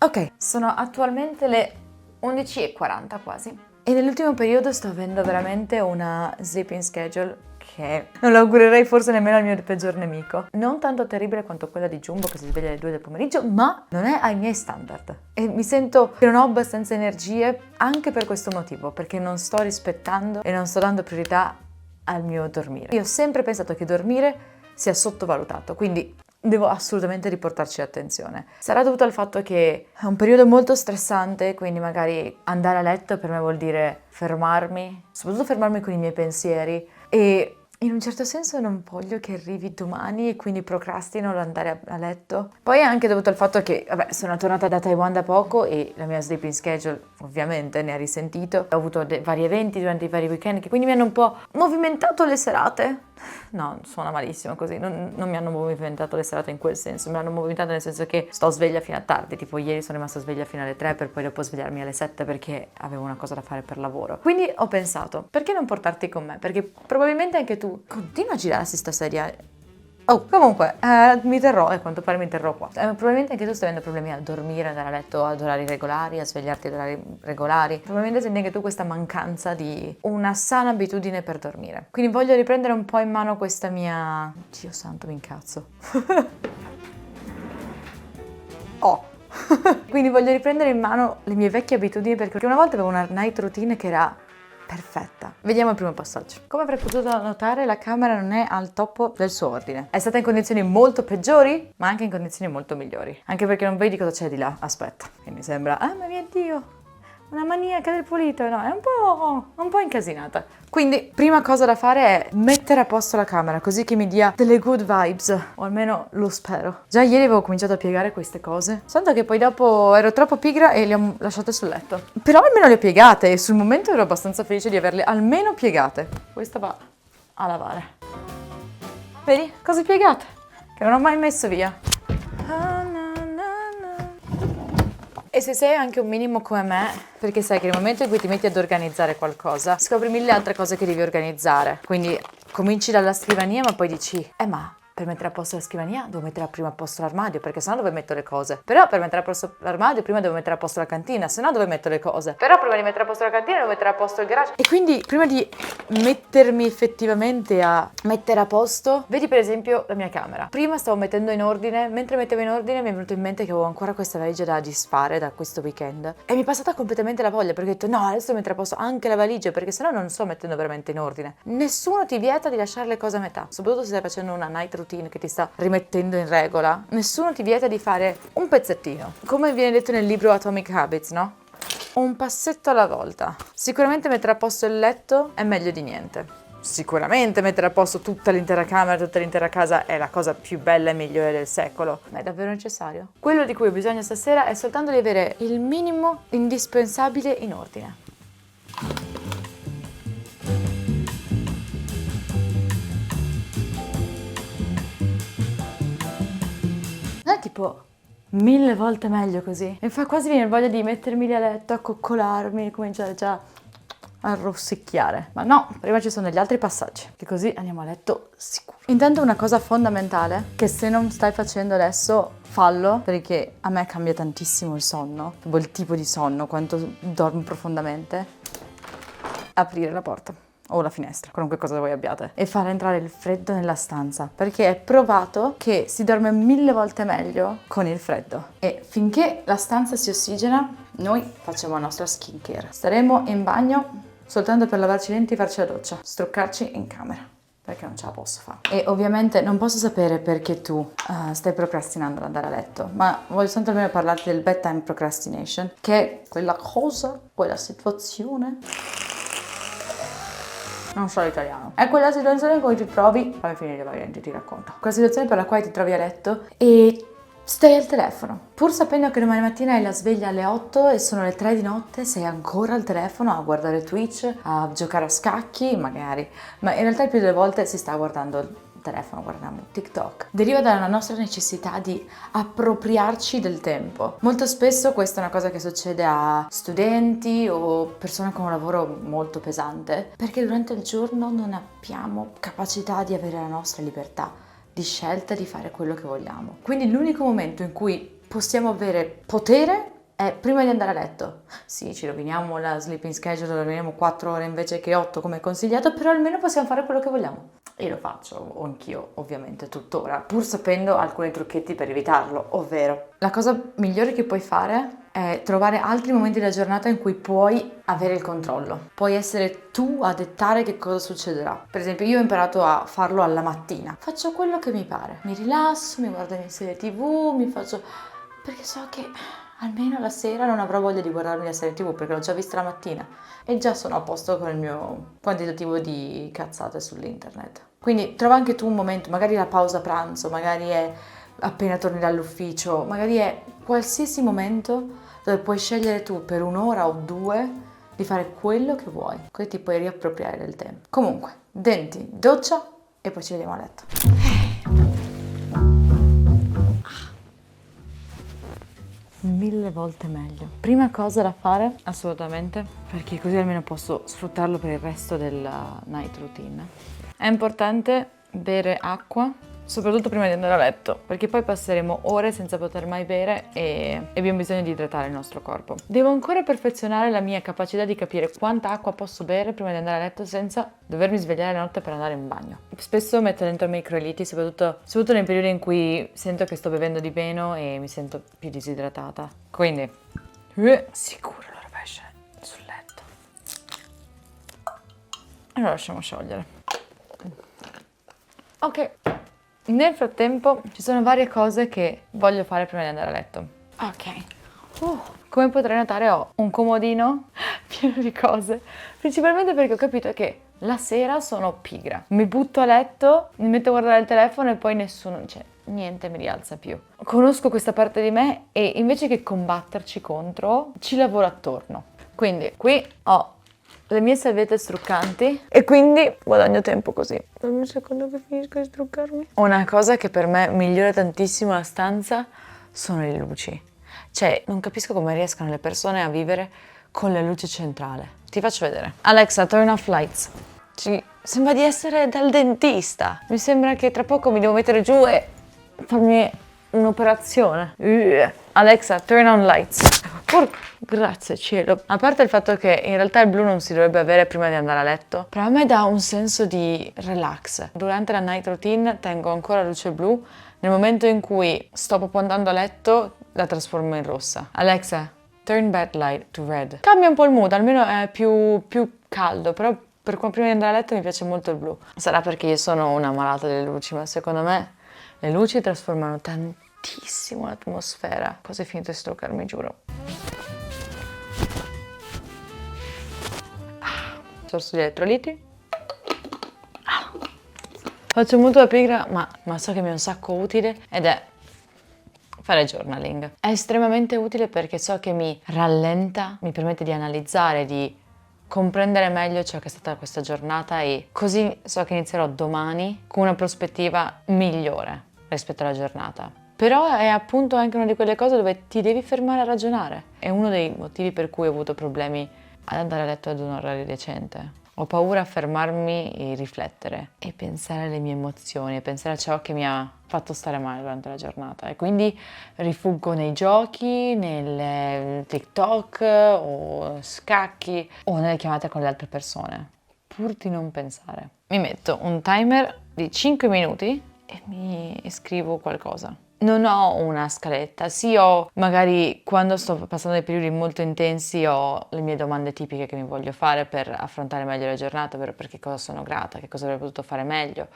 Ok, sono attualmente le 11:40 quasi. E nell'ultimo periodo sto avendo veramente una sleeping schedule che non l'augurerei forse nemmeno al mio peggior nemico. Non tanto terribile quanto quella di Jumbo che si sveglia alle 2 del pomeriggio, ma non è ai miei standard. E mi sento che non ho abbastanza energie anche per questo motivo, perché non sto rispettando e non sto dando priorità al mio dormire. Io ho sempre pensato che dormire sia sottovalutato, quindi devo assolutamente riportarci attenzione. Sarà dovuto al fatto che è un periodo molto stressante, quindi magari andare a letto per me vuol dire fermarmi, soprattutto fermarmi con i miei pensieri, e in un certo senso non voglio che arrivi domani e quindi procrastino l'andare a letto. Poi è anche dovuto al fatto che, sono tornata da Taiwan da poco e la mia sleeping schedule ovviamente ne ha risentito. Ho avuto vari eventi durante i vari weekend che quindi mi hanno un po' movimentato le serate. No, suona malissimo così, non mi hanno movimentato le serate in quel senso, mi hanno movimentato nel senso che sto sveglia fino a tardi, tipo ieri sono rimasta sveglia fino alle 3 per poi dopo svegliarmi alle 7 perché avevo una cosa da fare per lavoro. Quindi ho pensato, perché non portarti con me? Perché probabilmente anche tu continua a girarsi sta sedia. Oh, comunque, mi terrò, e a quanto pare mi terrò qua. Probabilmente anche tu stai avendo problemi a dormire, andare a letto ad orari regolari, a svegliarti ad orari regolari. Probabilmente senti anche tu questa mancanza di una sana abitudine per dormire. Quindi voglio riprendere un po' in mano questa mia... Dio santo, mi incazzo. Oh. Quindi voglio riprendere in mano le mie vecchie abitudini perché una volta avevo una night routine che era perfetta. Vediamo il primo passaggio. Come avrei potuto notare, la camera non è al top del suo ordine. È stata in condizioni molto peggiori, ma anche in condizioni molto migliori. Anche perché non vedi cosa c'è di là. Aspetta. E mi sembra, ma mio Dio, una maniaca del pulito. No, è un po' incasinata. Quindi, prima cosa da fare è mettere a posto la camera, così che mi dia delle good vibes, o almeno lo spero. Già ieri avevo cominciato a piegare queste cose, soltanto che poi dopo ero troppo pigra e le ho lasciate sul letto. Però almeno le ho piegate e sul momento ero abbastanza felice di averle almeno piegate. Questa va a lavare. Vedi? Cose piegate, che non ho mai messo via. E se sei anche un minimo come me, perché sai che nel momento in cui ti metti ad organizzare qualcosa, scopri mille altre cose che devi organizzare. Quindi cominci dalla scrivania, ma poi dici, ma per mettere a posto la scrivania devo mettere prima a posto l'armadio, perché sennò dove metto le cose? Però per mettere a posto l'armadio prima devo mettere a posto la cantina, sennò dove metto le cose? Però prima di mettere a posto la cantina devo mettere a posto il garage. E quindi prima di mettermi effettivamente a mettere a posto, vedi per esempio la mia camera. Prima stavo mettendo in ordine, mentre mettevo in ordine mi è venuto in mente che avevo ancora questa valigia da disfare da questo weekend e mi è passata completamente la voglia perché ho detto no, adesso devo mettere a posto anche la valigia perché sennò non sto mettendo veramente in ordine. Nessuno ti vieta di lasciare le cose a metà, soprattutto se stai facendo una night routine che ti sta rimettendo in regola. Nessuno ti vieta di fare un pezzettino, come viene detto nel libro Atomic Habits, no? Un passetto alla volta. Sicuramente mettere a posto il letto è meglio di niente. Sicuramente mettere a posto tutta l'intera camera, tutta l'intera casa è la cosa più bella e migliore del secolo. Ma è davvero necessario? Quello di cui ho bisogno stasera è soltanto di avere il minimo indispensabile in ordine. Non è tipo 1000 volte meglio così? Mi fa quasi venire voglia di mettermi lì a letto, a coccolarmi, cominciare già a rossicchiare. Ma no, prima ci sono degli altri passaggi, che così andiamo a letto sicuri. Intanto una cosa fondamentale, che se non stai facendo adesso, fallo, perché a me cambia tantissimo il sonno, proprio il tipo di sonno, quanto dormo profondamente. Aprire la porta o la finestra, qualunque cosa voi abbiate, e far entrare il freddo nella stanza, perché è provato che si dorme 1000 volte meglio con il freddo. E finché la stanza si ossigena, noi facciamo la nostra skincare. Staremo in bagno soltanto per lavarci i denti e farci la doccia, struccarci in camera, perché non ce la posso fare. E ovviamente non posso sapere perché tu stai procrastinando ad andare a letto, ma voglio soltanto almeno parlarti del bedtime procrastination, che è quella cosa, quella situazione... Non so l'italiano. È quella situazione in cui ti trovi... Fammi finire di lavare, ti racconto. Quella situazione per la quale ti trovi a letto e stai al telefono. Pur sapendo che domani mattina hai la sveglia alle 8 e sono le 3 di notte, sei ancora al telefono a guardare Twitch, a giocare a scacchi, magari. Ma in realtà il più delle volte si sta guardando il telefono, guardiamo TikTok. Deriva dalla nostra necessità di appropriarci del tempo. Molto spesso questa è una cosa che succede a studenti o persone con un lavoro molto pesante, perché durante il giorno non abbiamo capacità di avere la nostra libertà di scelta di fare quello che vogliamo. Quindi l'unico momento in cui possiamo avere potere è prima di andare a letto. Sì, ci roviniamo la sleeping schedule, roviniamo 4 ore invece che 8 come consigliato, però almeno possiamo fare quello che vogliamo. E lo faccio, anch'io ovviamente tuttora, pur sapendo alcuni trucchetti per evitarlo, ovvero la cosa migliore che puoi fare è trovare altri momenti della giornata in cui puoi avere il controllo. Puoi essere tu a dettare che cosa succederà. Per esempio, io ho imparato a farlo alla mattina. Faccio quello che mi pare. Mi rilasso, mi guardo le serie TV, mi faccio... perché so che almeno la sera non avrò voglia di guardarmi la serie TV perché l'ho già vista la mattina e già sono a posto con il mio quantitativo di cazzate sull'internet. Quindi trova anche tu un momento, magari la pausa pranzo, magari è appena torni dall'ufficio, magari è qualsiasi momento dove puoi scegliere tu per 1 ora o 2 di fare quello che vuoi, così ti puoi riappropriare del tempo. Comunque, denti, doccia e poi ci vediamo a letto. 1000 volte meglio. Prima cosa da fare, assolutamente, perché così almeno posso sfruttarlo per il resto della night routine. È importante bere acqua, soprattutto prima di andare a letto, perché poi passeremo ore senza poter mai bere e abbiamo bisogno di idratare il nostro corpo. Devo ancora perfezionare la mia capacità di capire quanta acqua posso bere prima di andare a letto senza dovermi svegliare la notte per andare in bagno. Spesso metto dentro microliti, soprattutto nei periodi in cui sento che sto bevendo di meno e mi sento più disidratata. Quindi, sicuro lo rovescio sul letto. E lo lasciamo sciogliere. Ok. Nel frattempo ci sono varie cose che voglio fare prima di andare a letto. Ok. Come potrai notare ho un comodino pieno di cose, principalmente perché ho capito che la sera sono pigra. Mi butto a letto, mi metto a guardare il telefono e poi niente mi rialza più. Conosco questa parte di me e invece che combatterci contro, ci lavoro attorno. Quindi qui ho le mie salviette struccanti e quindi guadagno tempo così. Dammi un secondo che finisco di struccarmi. Una cosa che per me migliora tantissimo la stanza sono le luci. Cioè, non capisco come riescano le persone a vivere con la luce centrale. Ti faccio vedere. Alexa, turn off lights. Sembra di essere dal dentista. Mi sembra che tra poco mi devo mettere giù e farmi un'operazione. Alexa, turn on lights. Grazie cielo. A parte il fatto che in realtà il blu non si dovrebbe avere prima di andare a letto, però a me dà un senso di relax. Durante la night routine tengo ancora la luce blu, nel momento in cui sto proprio andando a letto la trasformo in rossa. Alexa, turn bed light to red. Cambia un po' il mood, almeno è più caldo, però prima di andare a letto mi piace molto il blu. Sarà perché io sono una malata delle luci, ma secondo me le luci trasformano tantissimo l'atmosfera. Quasi finito di struccarmi, giuro. Sorso di elettroliti. Faccio molto la pigra, ma so che mi è un sacco utile ed è fare journaling. È estremamente utile perché so che mi rallenta, mi permette di analizzare, di comprendere meglio ciò che è stata questa giornata e così so che inizierò domani con una prospettiva migliore rispetto alla giornata. Però è appunto anche una di quelle cose dove ti devi fermare a ragionare. È uno dei motivi per cui ho avuto problemi ad andare a letto ad un orario decente. Ho paura a fermarmi e riflettere e pensare alle mie emozioni e pensare a ciò che mi ha fatto stare male durante la giornata e quindi rifuggo nei giochi, nel TikTok o scacchi o nelle chiamate con le altre persone, pur di non pensare. Mi metto un timer di 5 minuti e mi scrivo qualcosa. Non ho una scaletta, sì ho magari quando sto passando dei periodi molto intensi ho le mie domande tipiche che mi voglio fare per affrontare meglio la giornata, per che cosa sono grata, che cosa avrei potuto fare meglio,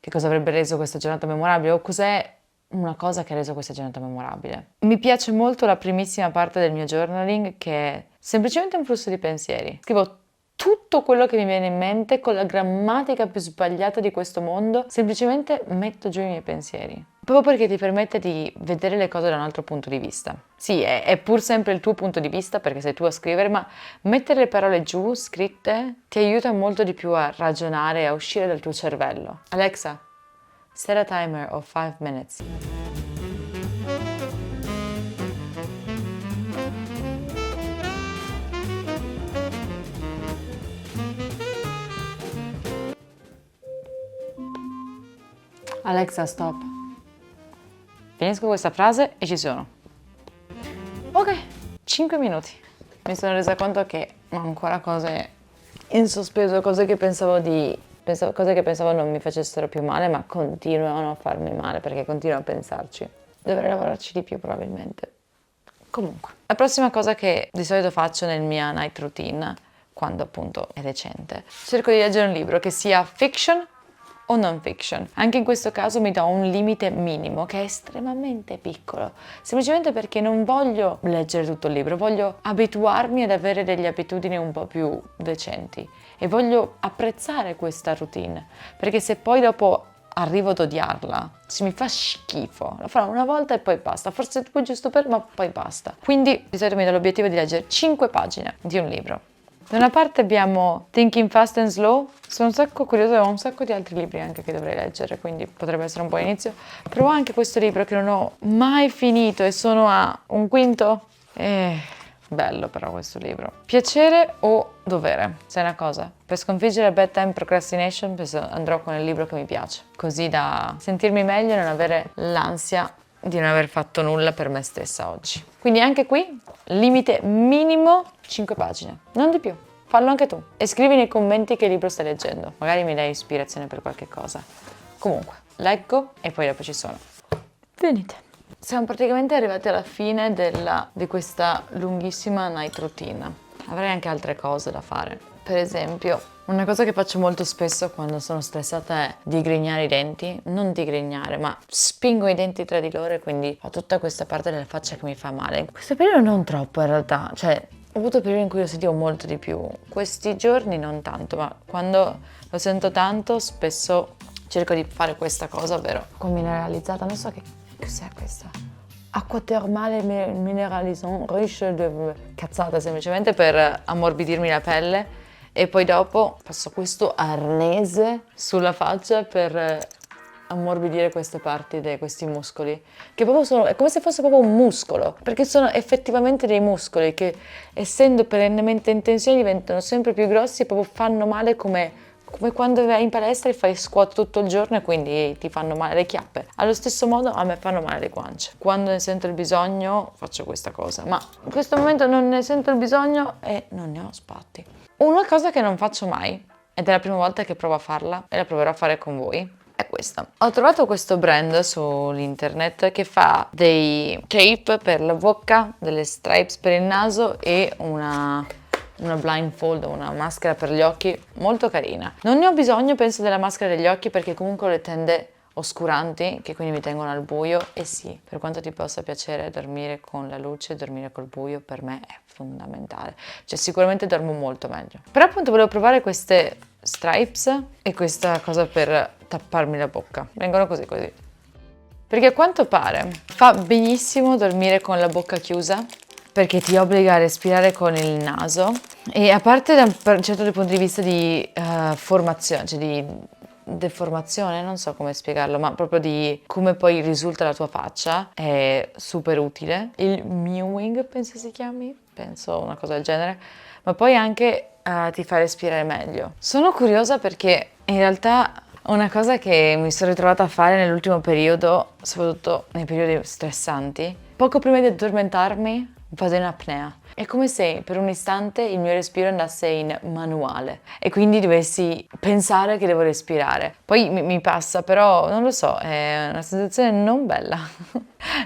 che cosa avrebbe reso questa giornata memorabile o cos'è una cosa che ha reso questa giornata memorabile. Mi piace molto la primissima parte del mio journaling che è semplicemente un flusso di pensieri. Scrivo tutto quello che mi viene in mente con la grammatica più sbagliata di questo mondo, semplicemente metto giù i miei pensieri. Proprio perché ti permette di vedere le cose da un altro punto di vista. Sì, è pur sempre il tuo punto di vista perché sei tu a scrivere, ma mettere le parole giù, scritte, ti aiuta molto di più a ragionare e a uscire dal tuo cervello. Alexa, set a timer of 5 minutes. Alexa, stop. Finisco questa frase e ci sono. Ok, 5 minuti. Mi sono resa conto che ho ancora cose in sospeso, cose che pensavo non mi facessero più male, ma continuano a farmi male perché continuo a pensarci. Dovrei lavorarci di più probabilmente. Comunque, la prossima cosa che di solito faccio nel mia night routine, quando appunto è recente, cerco di leggere un libro che sia fiction o non fiction. Anche in questo caso mi do un limite minimo che è estremamente piccolo, semplicemente perché non voglio leggere tutto il libro, voglio abituarmi ad avere delle abitudini un po' più decenti e voglio apprezzare questa routine, perché se poi dopo arrivo ad odiarla, se mi fa schifo, lo farò una volta e poi basta, forse tipo giusto ma poi basta. Quindi di solito mi do l'obiettivo di leggere 5 pagine di un libro. Da una parte abbiamo Thinking Fast and Slow, sono un sacco curiosa, ho un sacco di altri libri anche che dovrei leggere, quindi potrebbe essere un buon inizio. Però anche questo libro che non ho mai finito e sono a un quinto. Bello però questo libro. Piacere o dovere? Sai una cosa? Per sconfiggere la bedtime procrastination andrò con il libro che mi piace, così da sentirmi meglio e non avere l'ansia di non aver fatto nulla per me stessa oggi. Quindi anche qui, limite minimo 5 pagine, non di più. Fallo anche tu e scrivi nei commenti che libro stai leggendo, magari mi dai ispirazione per qualche cosa. Comunque, leggo e poi dopo ci sono. Finite. Siamo praticamente arrivati alla fine di questa lunghissima night routine. Avrei anche altre cose da fare. Per esempio, una cosa che faccio molto spesso quando sono stressata è digrignare i denti. Non digrignare, ma spingo i denti tra di loro e quindi ho tutta questa parte della faccia che mi fa male. In questo periodo non troppo in realtà, cioè ho avuto periodi in cui lo sentivo molto di più. Questi giorni non tanto, ma quando lo sento tanto spesso cerco di fare questa cosa, ovvero con mineralizzata, non so che cos'è questa? Acqua termale mineralizzante, cazzata semplicemente per ammorbidirmi la pelle e poi dopo passo questo arnese sulla faccia per ammorbidire queste parti di questi muscoli, che proprio è come se fosse proprio un muscolo, perché sono effettivamente dei muscoli che essendo perennemente in tensione diventano sempre più grossi e proprio fanno male come quando vai in palestra e fai squat tutto il giorno e quindi ti fanno male le chiappe. Allo stesso modo a me fanno male le guance. Quando ne sento il bisogno faccio questa cosa, ma in questo momento non ne sento il bisogno e non ne ho spatti. Una cosa che non faccio mai, ed è la prima volta che provo a farla e la proverò a fare con voi, è questa. Ho trovato questo brand sull'internet che fa dei tape per la bocca, delle stripes per il naso e una blindfold, una maschera per gli occhi molto carina. Non ne ho bisogno, penso, della maschera degli occhi perché comunque ho le tende oscuranti che quindi mi tengono al buio e sì, per quanto ti possa piacere dormire con la luce, dormire col buio per me è fondamentale. Cioè sicuramente dormo molto meglio. Però appunto volevo provare queste stripes e questa cosa per tapparmi la bocca. Vengono così. Perché a quanto pare fa benissimo dormire con la bocca chiusa perché ti obbliga a respirare con il naso e a parte da un certo punto di vista di formazione, cioè di deformazione, non so come spiegarlo, ma proprio di come poi risulta la tua faccia, è super utile. Il mewing penso si chiami, penso una cosa del genere, ma poi anche ti fa respirare meglio. Sono curiosa perché in realtà una cosa che mi sono ritrovata a fare nell'ultimo periodo, soprattutto nei periodi stressanti, poco prima di addormentarmi vado in apnea. È come se per un istante il mio respiro andasse in manuale e quindi dovessi pensare che devo respirare. Poi mi passa, però non lo so, è una sensazione non bella,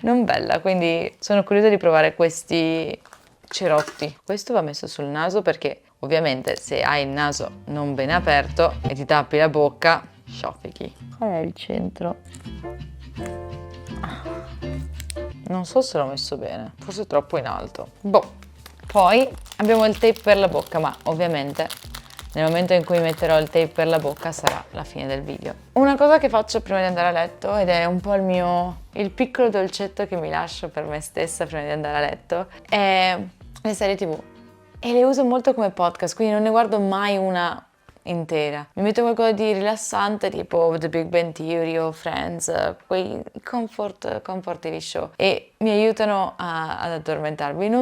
non bella, quindi sono curiosa di provare questi cerotti. Questo va messo sul naso perché ovviamente se hai il naso non ben aperto e ti tappi la bocca, scioffichi. Qual è il centro? Non so se l'ho messo bene, forse troppo in alto. Boh. Poi abbiamo il tape per la bocca, ma ovviamente nel momento in cui metterò il tape per la bocca sarà la fine del video. Una cosa che faccio prima di andare a letto, ed è un po' il piccolo dolcetto che mi lascio per me stessa prima di andare a letto, è le serie TV. E le uso molto come podcast, quindi non ne guardo mai una intera. Mi metto qualcosa di rilassante tipo The Big Bang Theory o Friends, quei comfort TV show e mi aiutano ad addormentarmi.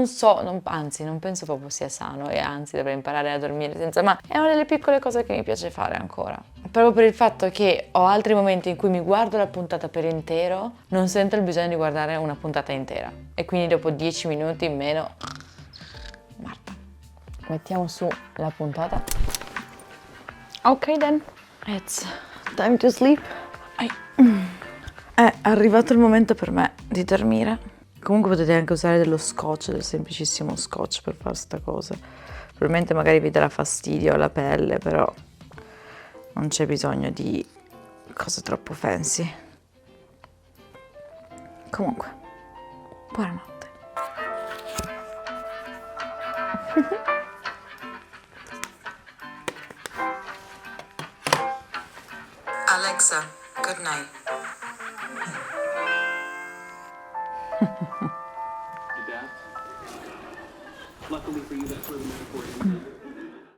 Anzi non penso proprio sia sano e anzi dovrei imparare a dormire senza, ma è una delle piccole cose che mi piace fare ancora. Proprio per il fatto che ho altri momenti in cui mi guardo la puntata per intero, non sento il bisogno di guardare una puntata intera e quindi dopo 10 minuti in meno mettiamo su la puntata. Ok then, it's time to sleep. È arrivato il momento per me di dormire. Comunque potete anche usare dello scotch, del semplicissimo scotch per fare sta cosa. Probabilmente magari vi darà fastidio alla pelle, però non c'è bisogno di cose troppo fancy. Comunque, buonanotte. Alexa, good night. Adapt. Luckily for you, that's where the metaphor ends.